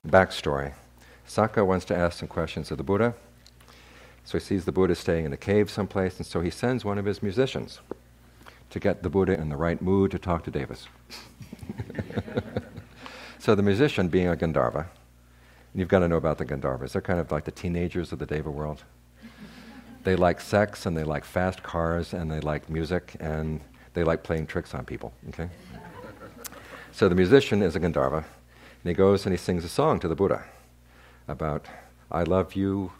Backstory. Sakka wants to ask some questions of the Buddha. So he sees the Buddha staying in a cave someplace, and so he sends one of his musicians to get the Buddha in the right mood to talk to Devas. So the musician, being a Gandharva, and you've got to know about the Gandharvas, they're kind of like the teenagers of the Deva world. They like sex, and they like fast cars, and they like music, and they like playing tricks on people, okay? So the musician is a Gandharva, and he goes and he sings a song to the Buddha about, I love you,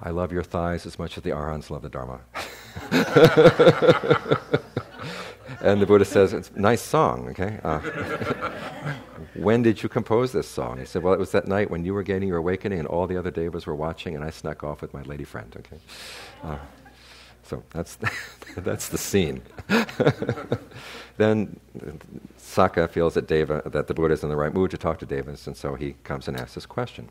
I love your thighs as much as the Arhants love the Dharma. And the Buddha says, it's a nice song, okay? When did you compose this song? He said, well, it was that night when you were getting your awakening and all the other devas were watching, and I snuck off with my lady friend, okay? So that's that's the scene. Then Sakka feels that the Buddha is in the right mood to talk to Devas, and so he comes and asks this question.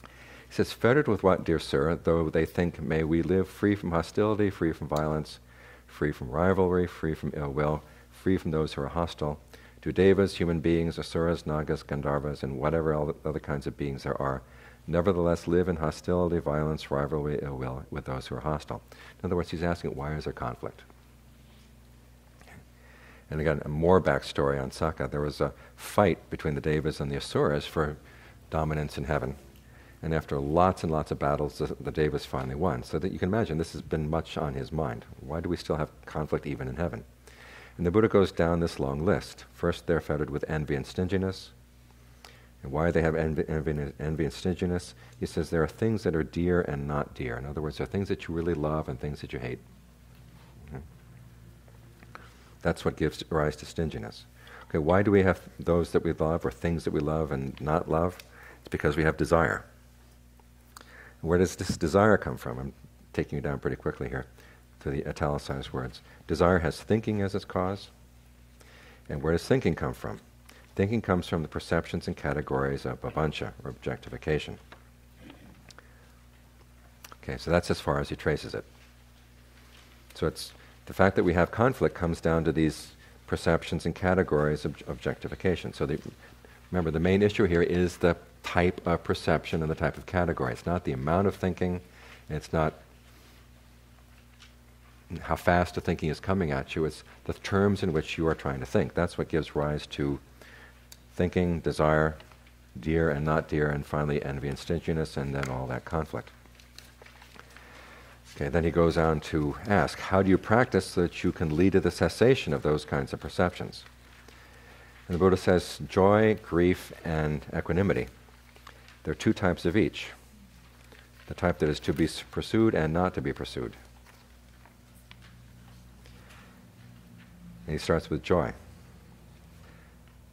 He says, fettered with what, dear sir, though they think may we live free from hostility, free from violence, free from rivalry, free from ill will, free from those who are hostile, to Devas, human beings, Asuras, Nagas, Gandharvas, and whatever other kinds of beings there are, nevertheless live in hostility, violence, rivalry, ill will with those who are hostile. In other words, he's asking, why is there conflict? And again, more backstory on Sakka. There was a fight between the Devas and the Asuras for dominance in heaven. And after lots and lots of battles, the Devas finally won. So that you can imagine this has been much on his mind. Why do we still have conflict even in heaven? And the Buddha goes down this long list. First, they're fettered with envy and stinginess. And why they have envy and stinginess? He says there are things that are dear and not dear. In other words, there are things that you really love and things that you hate. That's what gives rise to stinginess. Okay, why do we have those that we love or things that we love and not love? It's because we have desire. Where does this desire come from? I'm taking you down pretty quickly here to the italicized words. Desire has thinking as its cause. And where does thinking come from? Thinking comes from the perceptions and categories of papañca, or objectification. Okay, so that's as far as he traces it. So it's the fact that we have conflict comes down to these perceptions and categories of objectification. So remember, the main issue here is the type of perception and the type of category. It's not the amount of thinking, and it's not how fast the thinking is coming at you. It's the terms in which you are trying to think. That's what gives rise to thinking, desire, dear and not dear, and finally envy and stinginess, and then all that conflict. Okay, then he goes on to ask, how do you practice so that you can lead to the cessation of those kinds of perceptions? And the Buddha says, joy, grief, and equanimity. There are two types of each. The type that is to be pursued and not to be pursued. And he starts with joy.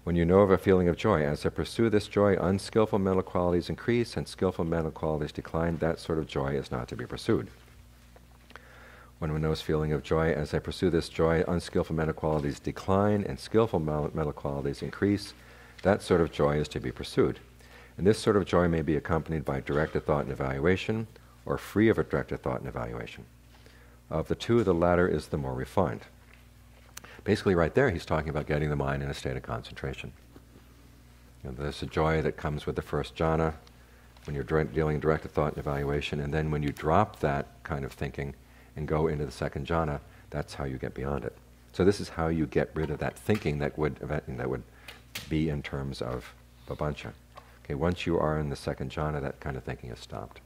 When you know of a feeling of joy, as I pursue this joy, unskillful mental qualities increase and skillful mental qualities decline. That sort of joy is not to be pursued. When one knows feeling of joy, as I pursue this joy, unskillful mental qualities decline and skillful mental qualities increase. That sort of joy is to be pursued. And this sort of joy may be accompanied by directed thought and evaluation, or free of a directed thought and evaluation. Of the two, the latter is the more refined. Basically, right there, he's talking about getting the mind in a state of concentration. There's a joy that comes with the first jhana, when you're dealing directed thought and evaluation, and then when you drop that kind of thinking and go into the second jhana, that's how you get beyond it. So this is how you get rid of that thinking that would be in terms of papañca. Okay, once you are in the second jhana, that kind of thinking is stopped.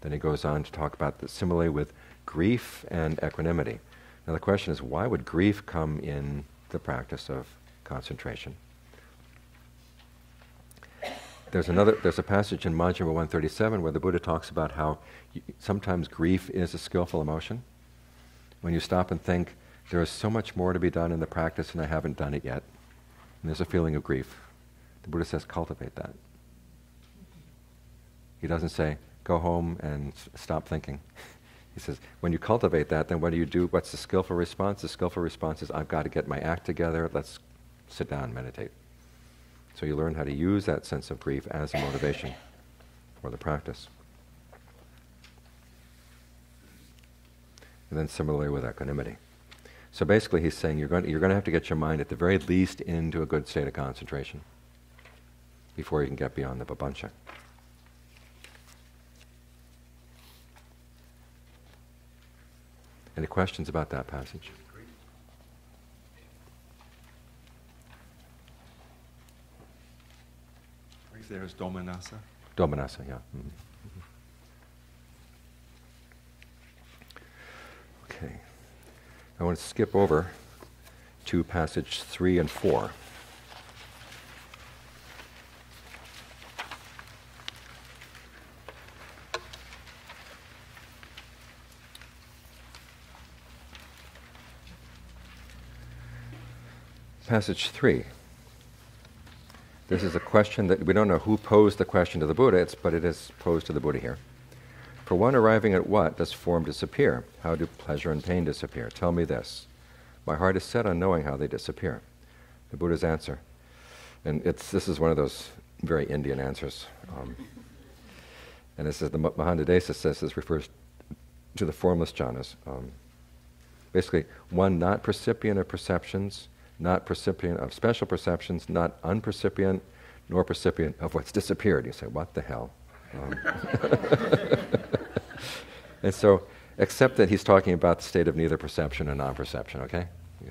Then he goes on to talk about the similarly with grief and equanimity. Now the question is, why would grief come in the practice of concentration? There's a passage in Majjhima 137 where the Buddha talks about how sometimes grief is a skillful emotion. When you stop and think, there is so much more to be done in the practice and I haven't done it yet. And there's a feeling of grief. The Buddha says, cultivate that. He doesn't say, go home and stop thinking. He says, when you cultivate that, then what do you do? What's the skillful response? The skillful response is, I've got to get my act together. Let's sit down and meditate. So you learn how to use that sense of grief as a motivation for the practice. And then similarly with equanimity. So basically he's saying you're going to have to get your mind at the very least into a good state of concentration. before you can get beyond the Papañca. Any questions about that passage? There's Domanassa. Domanassa, yeah. Mm-hmm. Okay. I want to skip over to passage 3 and 4. Passage 3. This is a question that we don't know who posed the question to the Buddha, but it is posed to the Buddha here. For one arriving at what does form disappear? How do pleasure and pain disappear? Tell me this. My heart is set on knowing how they disappear. The Buddha's answer, and this is one of those very Indian answers. And it says, the Mahandadesa says this refers to the formless jhanas. Basically, one not percipient of perceptions, not percipient of special perceptions, not unpercipient, nor percipient of what's disappeared. You say, what the hell? And so, except that he's talking about the state of neither perception and non-perception, okay? Yeah.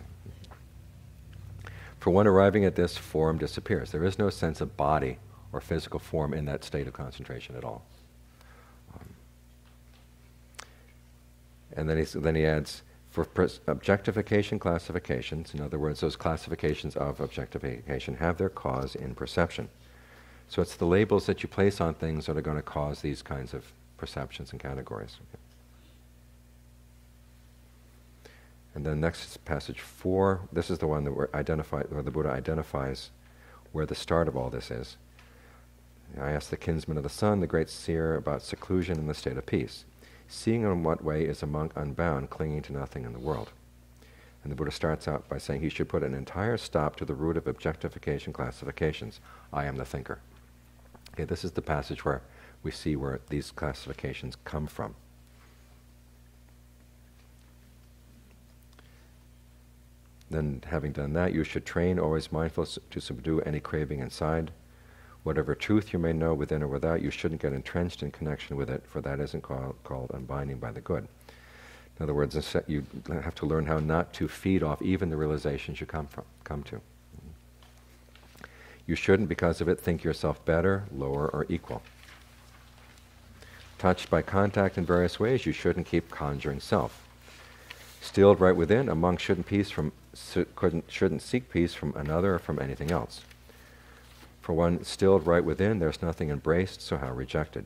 For one arriving at this, form disappears. There is no sense of body or physical form in that state of concentration at all. And then he adds, for objectification classifications, in other words, those classifications of objectification have their cause in perception. So it's the labels that you place on things that are going to cause these kinds of perceptions and categories. And then next, passage 4, this is the one that where the Buddha identifies where the start of all this is. I asked the kinsman of the sun, the great seer, about seclusion in the state of peace. Seeing in what way is a monk unbound, clinging to nothing in the world. And the Buddha starts out by saying he should put an entire stop to the root of objectification classifications. I am the thinker. Okay, this is the passage where we see where these classifications come from. Then, having done that, you should train, always mindful to subdue any craving inside. Whatever truth you may know within or without, you shouldn't get entrenched in connection with it, for that isn't called unbinding by the good. In other words, you have to learn how not to feed off even the realizations you come to. You shouldn't, because of it, think yourself better, lower, or equal. Touched by contact in various ways, you shouldn't keep conjuring self. Stilled right within, a monk shouldn't seek peace from another or from anything else. For one stilled right within, there's nothing embraced, so how rejected?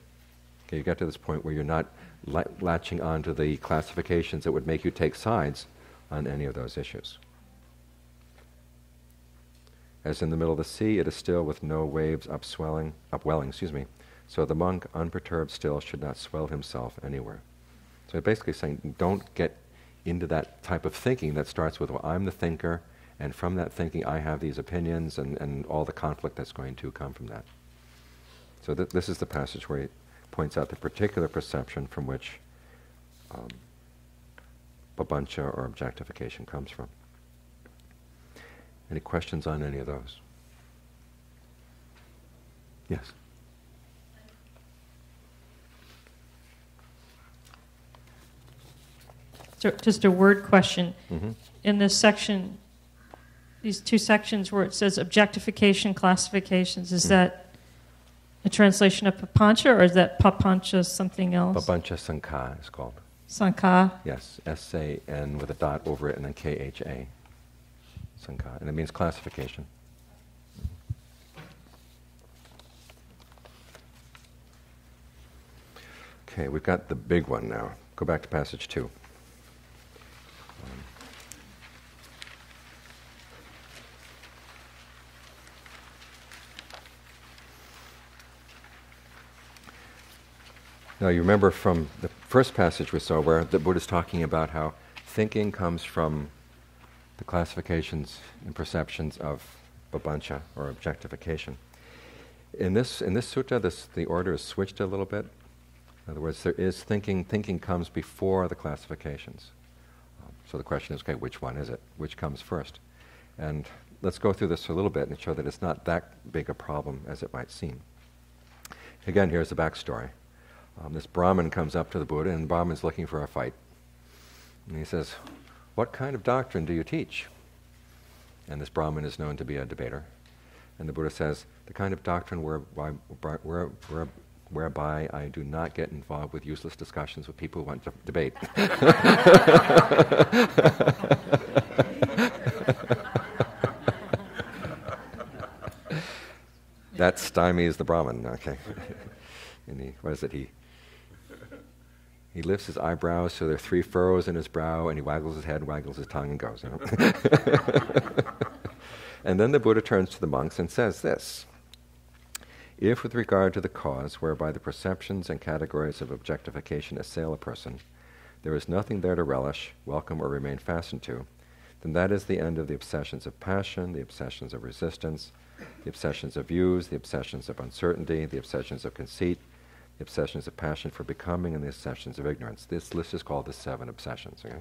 Okay, you get to this point where you're not latching on to the classifications that would make you take sides on any of those issues. As in the middle of the sea, it is still with no waves upwelling, so the monk, unperturbed still, should not swell himself anywhere. So basically saying, don't get into that type of thinking that starts with, well, I'm the thinker, and from that thinking I have these opinions and all the conflict that's going to come from that. So this is the passage where he points out the particular perception from which Papañca or objectification comes from. Any questions on any of those? Yes? So just a word question. Mm-hmm. In this section, these two sections where it says objectification classifications, is that a translation of Papañca, or is that Papañca something else? Papañca Sankha is called. Sankha? Yes, S-A-N with a dot over it and then K-H-A. Sankha. And it means classification. Okay, we've got the big one now. Go back to passage 2. Now you remember from the first passage we saw where the Buddha is talking about how thinking comes from the classifications and perceptions of Papañca or objectification. In this sutta, the order is switched a little bit. In other words, there is thinking. Thinking comes before the classifications. So the question is, okay, which one is it? Which comes first? And let's go through this for a little bit and show that it's not that big a problem as it might seem. Again, here's the backstory. This Brahmin comes up to the Buddha, and the Brahmin's looking for a fight. And he says, "What kind of doctrine do you teach?" And this Brahmin is known to be a debater. And the Buddha says, "The kind of doctrine whereby I do not get involved with useless discussions with people who want to debate." That stymies the Brahmin, okay. And he lifts his eyebrows so there are 3 furrows in his brow, and he waggles his head, waggles his tongue, and goes. You know? And then the Buddha turns to the monks and says this: "If with regard to the cause whereby the perceptions and categories of objectification assail a person, there is nothing there to relish, welcome, or remain fastened to, then that is the end of the obsessions of passion, the obsessions of resistance, the obsessions of views, the obsessions of uncertainty, the obsessions of conceit, the obsessions of passion for becoming, and the obsessions of ignorance." This list is called the 7 obsessions. Okay?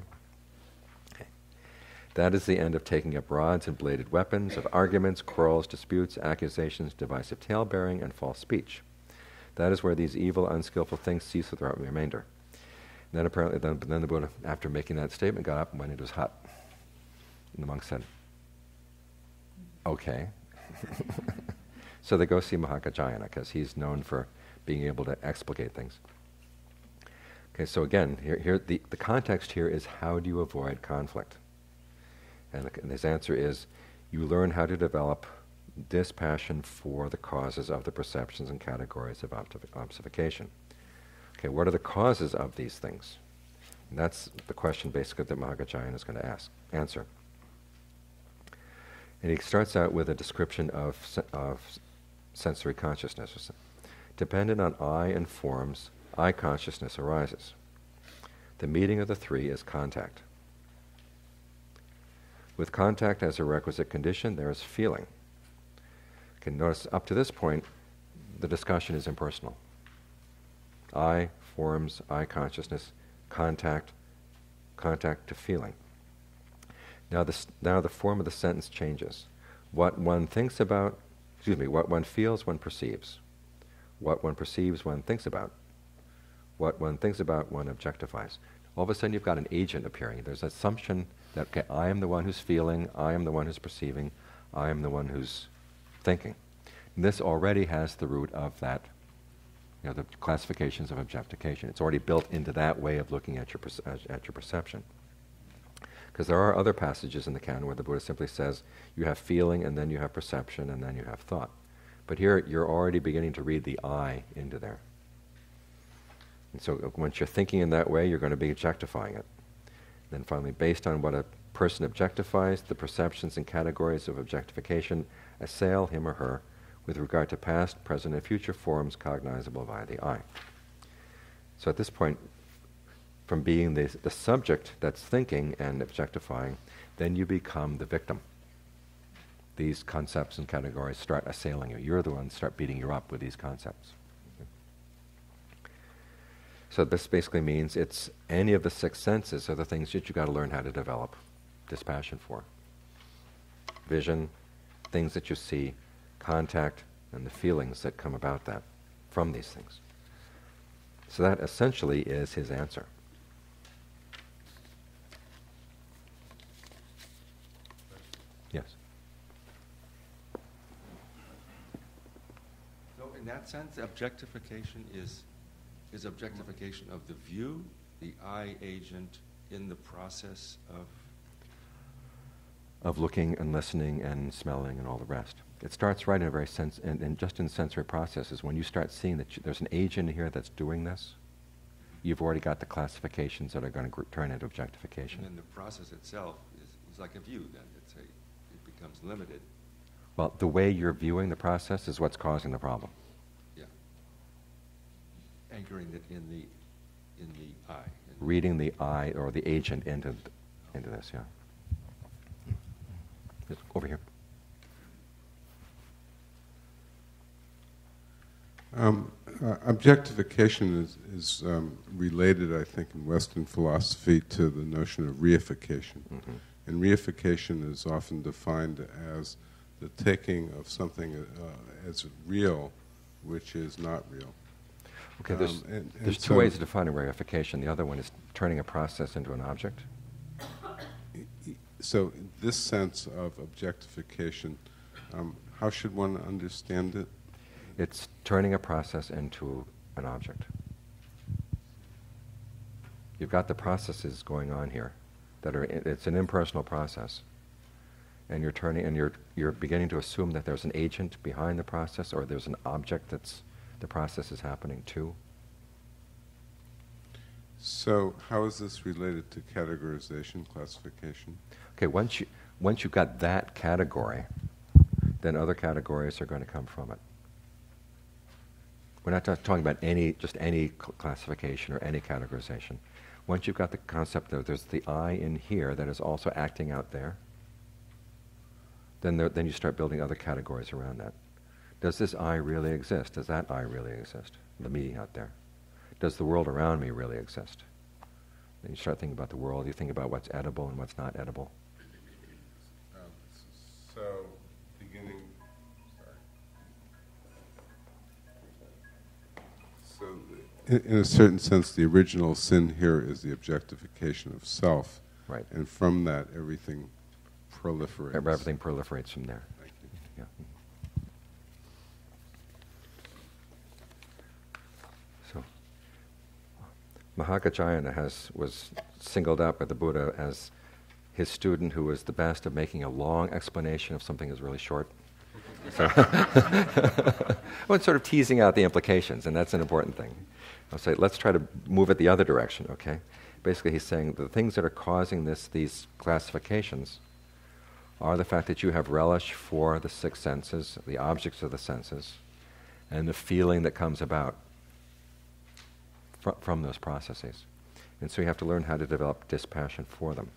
That is the end of taking up rods and bladed weapons, of arguments, quarrels, disputes, accusations, divisive tale-bearing, and false speech. That is where these evil, unskillful things cease without remainder. And then apparently, then the Buddha, after making that statement, got up and went into his hut. And the monk said, "Okay." So they go see Mahakajayana, because he's known for being able to explicate things. Okay, so again, here the context here is, how do you avoid conflict? And his answer is, you learn how to develop dispassion for the causes of the perceptions and categories of obfuscation. Okay, what are the causes of these things? And that's the question basically that Mahakajayana is going to answer. And he starts out with a description of sensory consciousness. Dependent on eye and forms, eye consciousness arises. The meeting of the 3 is contact. With contact as a requisite condition, there is feeling. Okay, notice up to this point, the discussion is impersonal. Eye, forms, eye consciousness, contact to feeling. Now the form of the sentence changes. What one feels, one perceives. What one perceives, one thinks about. What one thinks about, one objectifies. All of a sudden you've got an agent appearing. There's an assumption that, okay, I am the one who's feeling, I am the one who's perceiving, I am the one who's thinking. And this already has the root of that, the classifications of objectification. It's already built into that way of looking at your perception. Because there are other passages in the canon where the Buddha simply says, you have feeling, and then you have perception, and then you have thought. But here, you're already beginning to read the I into there. And so once you're thinking in that way, you're going to be objectifying it. Then finally, based on what a person objectifies, the perceptions and categories of objectification assail him or her with regard to past, present, and future forms cognizable via the I. So at this point, from being the subject that's thinking and objectifying, then you become the victim. These concepts and categories start assailing you. You're the one that start beating you up with these concepts. So this basically means it's any of the 6 senses are the things that you've got to learn how to develop dispassion for. Vision, things that you see, contact, and the feelings that come about that from these things. So that essentially is his answer. Yes? So in that sense, objectification is objectification of the view, the I agent in the process of looking and listening and smelling and all the rest. It starts right in a very sense, and just in sensory processes. When you start seeing that there's an agent here that's doing this, you've already got the classifications that are going to turn into objectification. And then the process itself is like a view. Then it becomes limited. Well, the way you're viewing the process is what's causing the problem. Anchoring it in the I. Reading the I or the agent into this, yeah. Just over here. Objectification is related, I think, in Western philosophy to the notion of reification. Mm-hmm. And reification is often defined as the taking of something as real, which is not real. Okay, there's two ways of defining reification. The other one is turning a process into an object. So this sense of objectification, how should one understand it? It's turning a process into an object. You've got the processes going on here that are, it's an impersonal process. And you're turning, and you're beginning to assume that there's an agent behind the process, or there's an object that's the process is happening to. So how is this related to categorization, classification? Okay, once you've got that category, then other categories are going to come from it. We're not talking about just any classification or any categorization. Once you've got the concept that there's the I in here that is also acting out there, then you start building other categories around that. Does this I really exist? Does that I really exist? The me out there. Does the world around me really exist? Then you start thinking about the world. You think about what's edible and what's not edible. So, beginning. Sorry. So, in a certain sense, the original sin here is the objectification of self. Right. And from that, everything proliferates. Everything proliferates from there. Thank you. Yeah. So, Mahākāccāyana was singled out by the Buddha as his student who was the best at making a long explanation of something that's really short. So well, it's sort of teasing out the implications, and that's an important thing. I'll say, let's try to move it the other direction, okay? Basically, he's saying the things that are causing these classifications are the fact that you have relish for the six senses, the objects of the senses, and the feeling that comes about from those processes. And so you have to learn how to develop dispassion for them.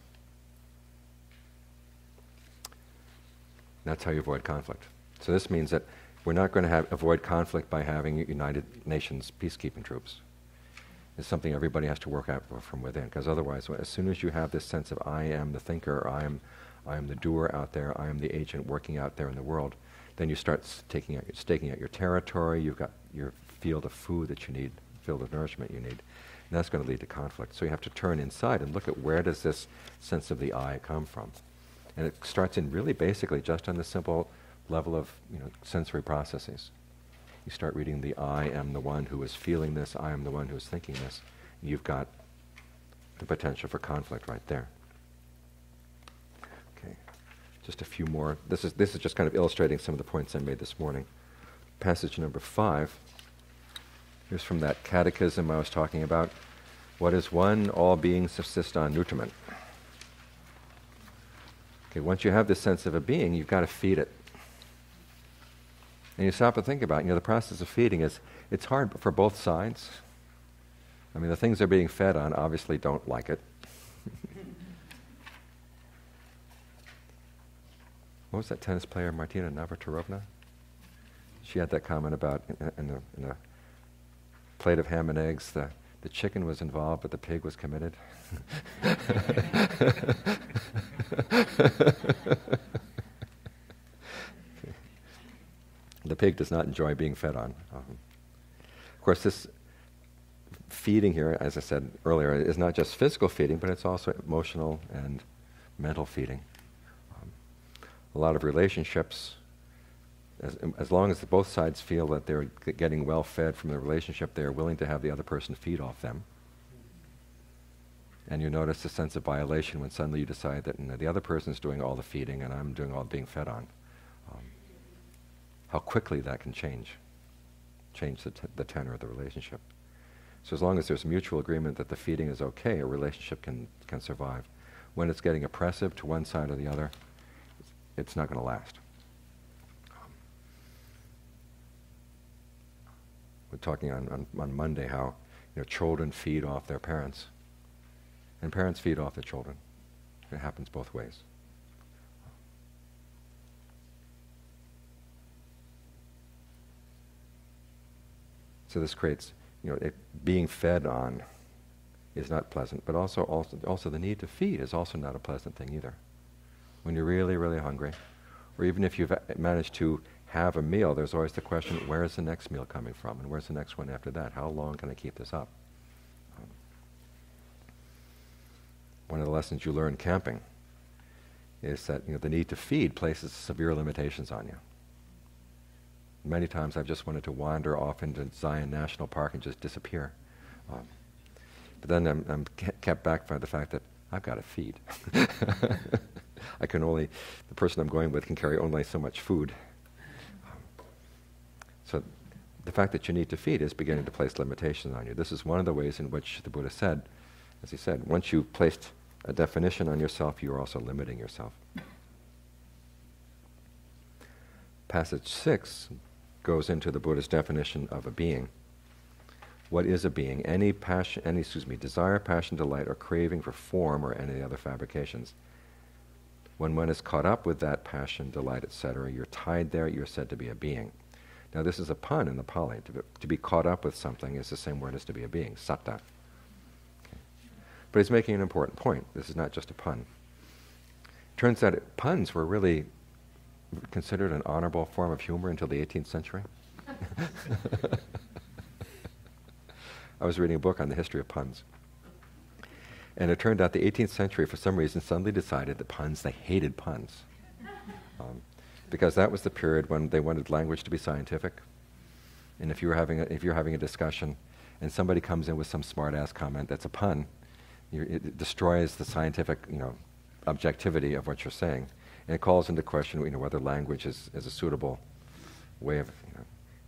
That's how you avoid conflict. So this means that we're not going to avoid conflict by having United Nations peacekeeping troops. It's something everybody has to work out from within, because otherwise, as soon as you have this sense of I am the thinker, or I am the doer out there, I am the agent working out there in the world, then you start staking out your territory, you've got your field of food that you need, field of nourishment you need, and that's going to lead to conflict. So you have to turn inside and look at where does this sense of the I come from. And it starts in really basically just on the simple level of sensory processes. You start reading the I am the one who is feeling this, I am the one who is thinking this. You've got the potential for conflict right there. Okay, just a few more. This is just kind of illustrating some of the points I made this morning. Passage number 5. Here's from that catechism I was talking about. What is one, all beings subsist on nutriment. Okay, once you have this sense of a being, you've got to feed it. And you stop and think about it. The process of feeding it's hard for both sides. I mean, the things they're being fed on obviously don't like it. What was that tennis player, Martina Navratilova? She had that comment about in a plate of ham and eggs, the chicken was involved, but the pig was committed. The pig does not enjoy being fed on. Of course, this feeding here, as I said earlier, is not just physical feeding, but it's also emotional and mental feeding. A lot of relationships, as long as both sides feel that they're getting well fed from the relationship, they're willing to have the other person feed off them. And you notice a sense of violation when suddenly you decide that the other person's doing all the feeding and I'm doing all being fed on. How quickly that can change the tenor of the relationship. So as long as there's mutual agreement that the feeding is okay, a relationship can survive. When it's getting oppressive to one side or the other, it's not going to last. We're talking on Monday how children feed off their parents, and parents feed off their children. It happens both ways. So this creates, being fed on is not pleasant, but also the need to feed is also not a pleasant thing either. when you're really, really hungry, or even if you've managed to have a meal, there's always the question, where is the next meal coming from, and where's the next one after that? How long can I keep this up? One of the lessons you learn camping is that the need to feed places severe limitations on you. Many times I've just wanted to wander off into Zion National Park and just disappear. But then I'm kept back by the fact that I've got to feed. The person I'm going with can carry only so much food. So the fact that you need to feed is beginning to place limitations on you. This is one of the ways in which the Buddha said, as he said, once you've placed a definition on yourself, you are also limiting yourself. Passage 6 goes into the Buddha's definition of a being. What is a being? Any desire, passion, delight, or craving for form or any other fabrications. When one is caught up with that passion, delight, etc., you're tied there, you're said to be a being. Now this is a pun in the Pali. To be caught up with something is the same word as to be a being, satta. Okay. But he's making an important point. This is not just a pun. Turns out puns were really considered an honorable form of humor until the 18th century. I was reading a book on the history of puns. And it turned out the 18th century, for some reason, suddenly decided that they hated puns. Because that was the period when they wanted language to be scientific. And if you're having a discussion and somebody comes in with some smart-ass comment that's a pun, it destroys the scientific, objectivity of what you're saying. And it calls into question, whether language is a suitable way of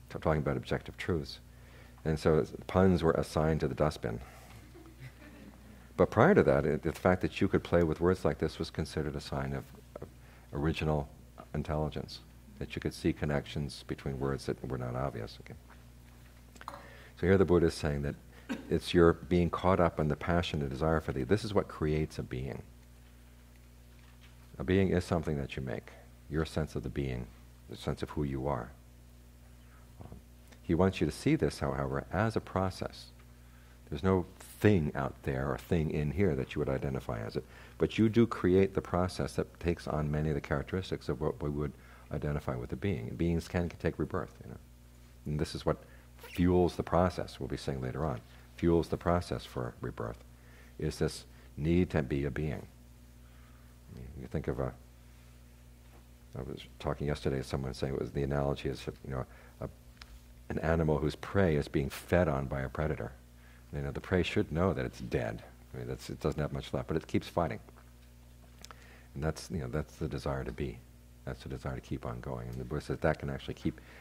talking about objective truths. And so puns were assigned to the dustbin. But prior to that, the fact that you could play with words like this was considered a sign of original intelligence, that you could see connections between words that were not obvious. Okay. So here the Buddha is saying that it's your being caught up in the passion and desire for thee. This is what creates a being. A being is something that you make. Your sense of the being, the sense of who you are. He wants you to see this, however, as a process. There's no thing out there or thing in here that you would identify as it. But you do create the process that takes on many of the characteristics of what we would identify with a being. And beings can take rebirth, And this is what fuels the process, we'll be saying later on. Fuels the process for rebirth, is this need to be a being. You think of I was talking yesterday to someone saying it was the analogy is, an animal whose prey is being fed on by a predator. The prey should know that it's dead. It doesn't have much left, but it keeps fighting. And that's the desire to be. That's the desire to keep on going. And the Buddha says that can actually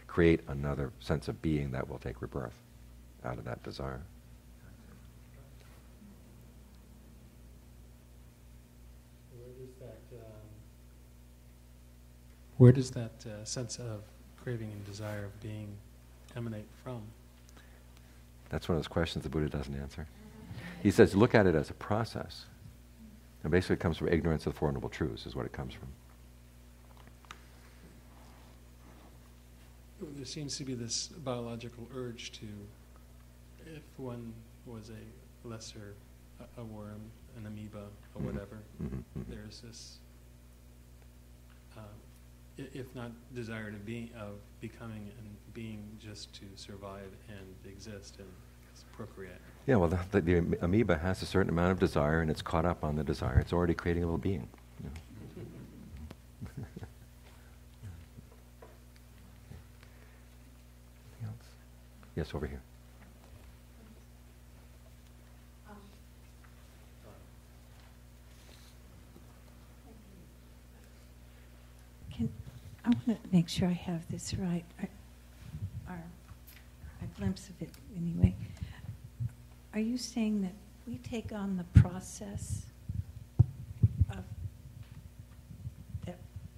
create another sense of being that will take rebirth out of that desire. Where does that sense of craving and desire of being emanate from? That's one of those questions the Buddha doesn't answer. He says, look at it as a process. And basically it comes from ignorance of the Four Noble Truths, is what it comes from. There seems to be this biological urge to, if one was a lesser, a worm, an amoeba, or whatever, there's this, if not desire of becoming and being just to survive and exist and procreate. Yeah, well, the amoeba has a certain amount of desire, and it's caught up on the desire. It's already creating a little being. Anything else? Yes, over here. I want to make sure I have this right, or a glimpse of it anyway. Are you saying that we take on the process of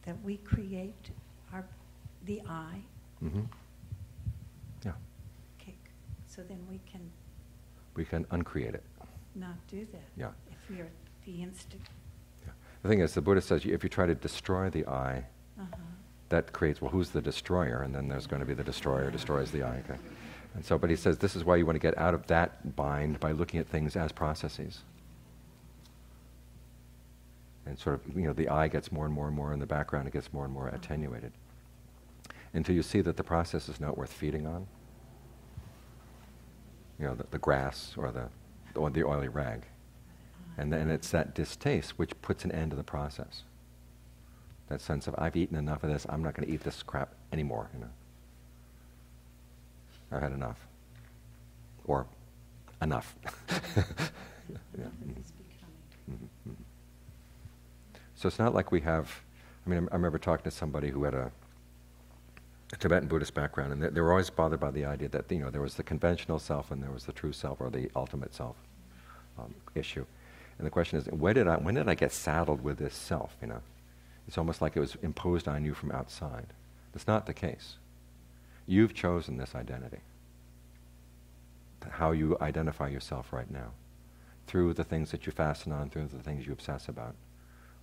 that we create the I? Mm-hmm. Yeah. Okay. So then we can uncreate it. Not do that. Yeah. If we're the instant. Yeah. The thing is, the Buddha says if you try to destroy the I, that creates, who's the destroyer? And then there's going to be the destroyer destroys the I. Okay? And so, but he says this is why you want to get out of that bind by looking at things as processes. And sort of, the I gets more and more and more in the background, it gets more and more attenuated. Until you see that the process is not worth feeding on. The grass or the oily rag. And then it's that distaste which puts an end to the process. That sense of, I've eaten enough of this, I'm not going to eat this crap anymore, I've had enough. Or enough. Yeah. Mm-hmm. So it's not like we have, I remember talking to somebody who had a Tibetan Buddhist background, and they were always bothered by the idea that, there was the conventional self and there was the true self or the ultimate self issue. And the question is, when did I get saddled with this self, It's almost like it was imposed on you from outside. That's not the case. You've chosen this identity. How you identify yourself right now. Through the things that you fasten on, through the things you obsess about.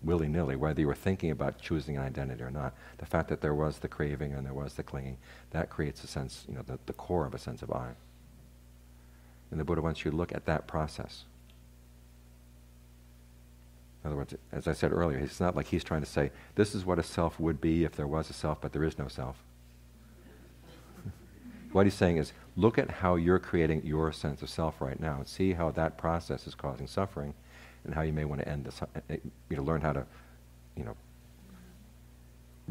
Willy-nilly, whether you were thinking about choosing an identity or not. The fact that there was the craving and there was the clinging, that creates a sense, the core of a sense of I. And the Buddha wants you to look at that process. In other words, as I said earlier, it's not like he's trying to say, this is what a self would be if there was a self, but there is no self. What he's saying is, look at how you're creating your sense of self right now, and see how that process is causing suffering, and how you may want to end this, learn how to,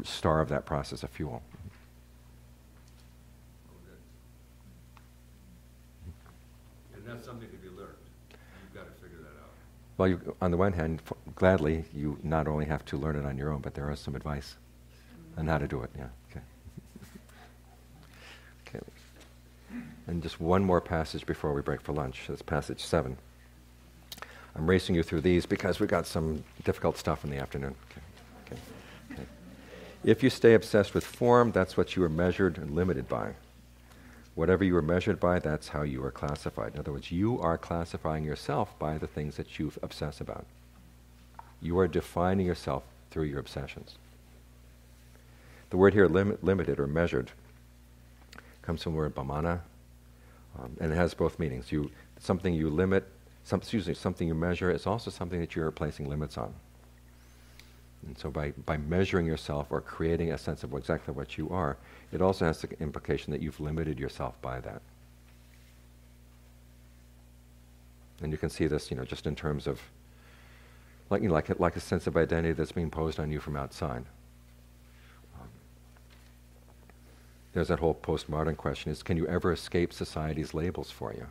starve that process of fuel. And that's something to be learned. You've got to figure that out. Well, on the one hand, gladly, you not only have to learn it on your own, but there is some advice on how to do it. Yeah. Okay. Okay. And just one more passage before we break for lunch. That's passage 7. I'm racing you through these because we've got some difficult stuff in the afternoon. Okay. If you stay obsessed with form, that's what you are measured and limited by. Whatever you are measured by, that's how you are classified. In other words, you are classifying yourself by the things that you obsess about. You are defining yourself through your obsessions. The word here, limited or measured, comes from the word pamana, and it has both meanings. Something you limit, something you measure is also something that you're placing limits on. And so by measuring yourself or creating a sense of exactly what you are, it also has the implication that you've limited yourself by that. And you can see this, just in terms of, like a sense of identity that's being imposed on you from outside. There's that whole postmodern question: is can you ever escape society's labels for you?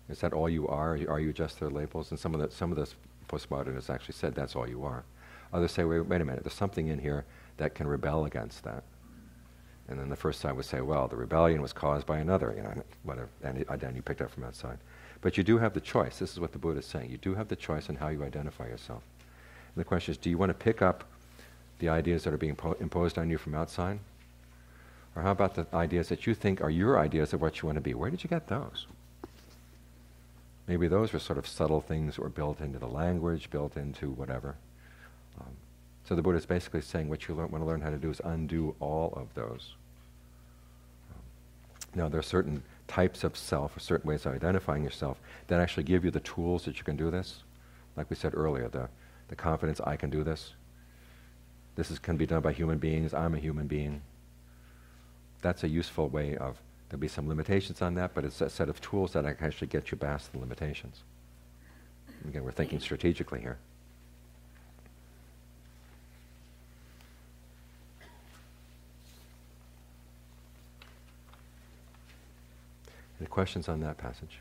Is that all you are? Are you just their labels? And some of the postmodernists actually said that's all you are. Others say, wait a minute, there's something in here that can rebel against that. And then the first side would say, well, the rebellion was caused by another, whatever, and identity you picked up from outside. But you do have the choice. This is what the Buddha is saying. You do have the choice in how you identify yourself. And the question is, do you want to pick up the ideas that are being imposed on you from outside? Or how about the ideas that you think are your ideas of what you want to be? Where did you get those? Maybe those were sort of subtle things that were built into the language, built into whatever. So the Buddha is basically saying what you want to learn how to do is undo all of those. Now there are certain types of self, or certain ways of identifying yourself, that actually give you the tools that you can do this. Like we said earlier, the confidence, I can do this. This can be done by human beings, I'm a human being. That's a useful way of, there'll be some limitations on that, but it's a set of tools that actually get you past the limitations. Again, we're thinking strategically here. Any questions on that passage?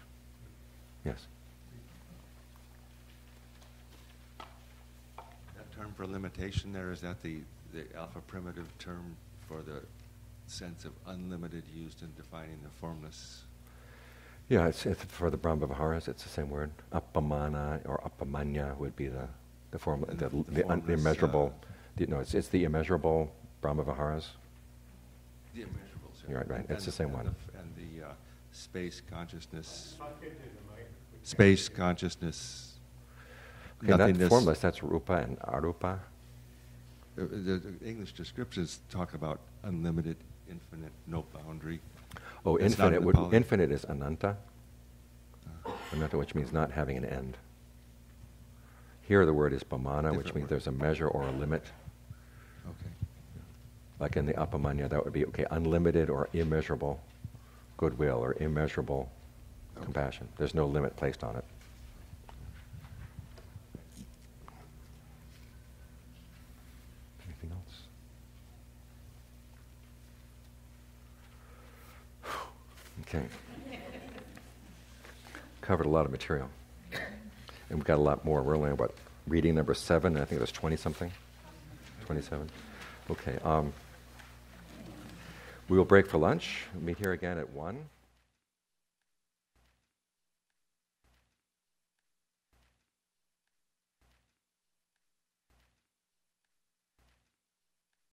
Yes? That term for limitation there, is that the alpha primitive term for the sense of unlimited used in defining the formless? Yeah, it's for the Brahma-viharas, it's the same word. Appamana or appamanya would be the form, the immeasurable. It's the immeasurable Brahma-viharas. The immeasurables. You're right. It's the same one. And the space consciousness. Space consciousness. Okay, not formless. That's rupa and arupa. The English descriptions talk about unlimited, infinite, no boundary. Oh, It's infinite is ananta. Ananta, which means not having an end. Here the word is pamana, Different which means word. there's a measure or a limit. Okay. Like in the Apamanya, that would be, okay, unlimited or immeasurable goodwill or immeasurable compassion. There's no limit placed on it. Anything else? Okay. Covered a lot of material. And we've got a lot more. We're only about reading number 7, and I think there's 20-something. 27. Okay. We will break for lunch. We'll meet here again at 1.